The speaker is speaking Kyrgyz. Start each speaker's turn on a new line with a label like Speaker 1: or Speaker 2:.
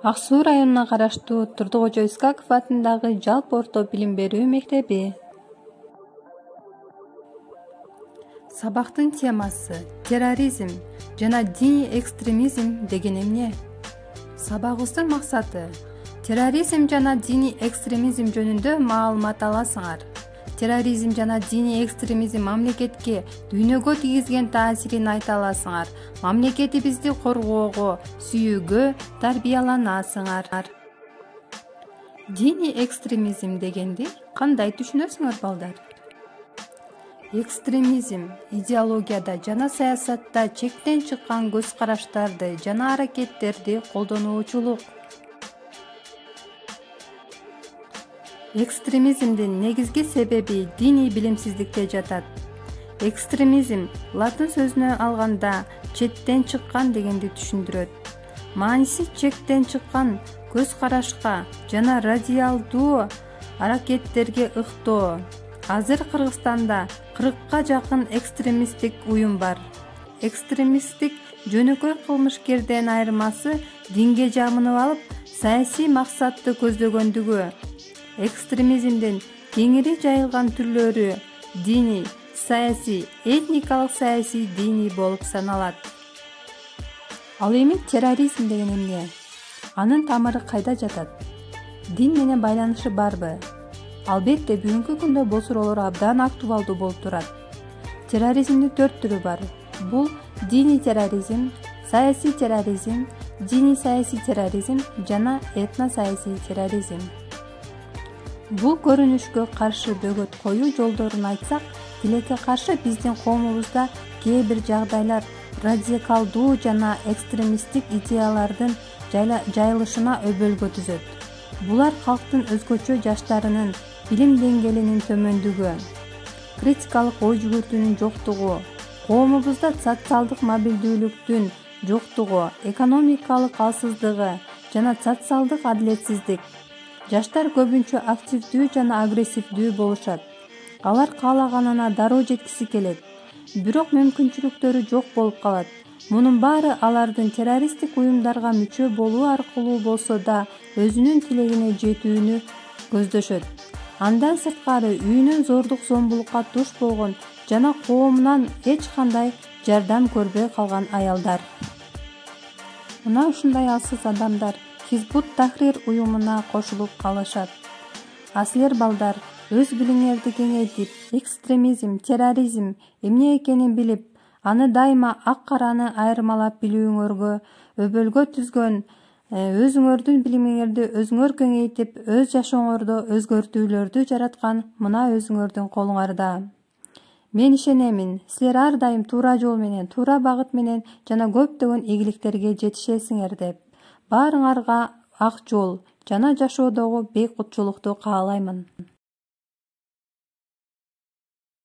Speaker 1: Ак Суу районуна караштуу Турдукожо Искаков атындагы жалпы орто билим берүү мектеби. Сабактын темасы терроризм жана диний экстремизм деген эмне? Сабагыбыздын максаты терроризм жана диний экстремизм жөнүндө маалымат аласыңар. Терроризм жана диний экстремизм мамлекетке, дүйнөгө тийгизген таасирин айта аласыңар. Мамлекетибизди коргоого, сүйүүгө тарбияланасыңар. Диний экстремизм дегенди кандай түшүнөсүңөр балдар? Экстремизм идеологияда жана саясатта чектен чыккан көз караштарды жана аракеттерди колдонуучулук. Экстремизмдин негизги себеби диний билимсиздикте жатат. Экстремизм латын сөзүнө алганда четтен чыккан дегенди түшүндүрөт. Мааниси чектен чыккан көз карашка жана радикалдуу аракеттерге ыктоо. Азыр Кыргызстанда 40-ка жакын экстремисттик уюм бар. Экстремисттик жөнөкөй кылмышкерден айырмасы динге жамынып алып, саясий максатты көздөгөндүгү. Экстремизмдин кеңири жайылган түрлөрү диний, саясий, этникалык саясий диний болуп саналат. Ал эми терроризм деген эмне? Анын тамыры кайда жатат? Дин менен байланышы барбы? Албетте бүгүнкү күндө бул суроолор абдан актуалдуу болуп турат. Терроризмдин 4 түрү бар. Бул диний терроризм, саясий терроризм, диний саясий терроризм жана этно-саясий терроризм. Бул көрүнүшкө каршы бөгөт коюу жолдорун айтсак, тилекке каршы биздин коомубузда кээ бир жагдайлар радикалдуу жана экстремисттик идеялардын жайылышына өбөлгө түзөт. Булар калктын өзгөчө жаштарынын билим деңгээлинин төмөндүгү, критикалык ой жүгүртүүнүн жоктугу, коомубузда социалдык мобилдүүлүктүн жоктугу, экономикалык алсыздыгы жана социалдык адилетсиздик. Жаштар көбүнчө активдүү жана агрессивдүү болушат. Алар каалаганына дароо жеткиси келет, бирок мүмкүнчүлүктөрү жок болуп калат. Мунун баары алардын террористтик уюмдарга мүчө болуу аркылуу болсо да өзүнүн тилегине жетүүнү көздөшөт. Андан сырткары үйүнөн зордук-зомбулукка туш болгон жана коомунан эч кандай жардам көрбөй калган аялдар. Мына ушундай алсыз адамдар Хизбут Тахрир уюмуна кошулуп калышат. А силер балдар өз билимиңерди кеңейтип, экстремизм, терроризм эмне экенин билип, аны дайыма ак-караны айырмалап билүүңөргө өбөлгө түзгөн, өзүңөрдүн билимиңерди өзүңөр кеңейтип, өз жашооңордо өзгөртүүлөрдү жараткан мына өзүңөрдүн колуңарда. Мен ишенемин, силер ар дайым туура жол менен, туура багыт менен жана көптөгөн ийгиликтерге жетишесиңер деп. Баарыңарга ак жол жана жашоодогу бейкутчулукту каалаймын.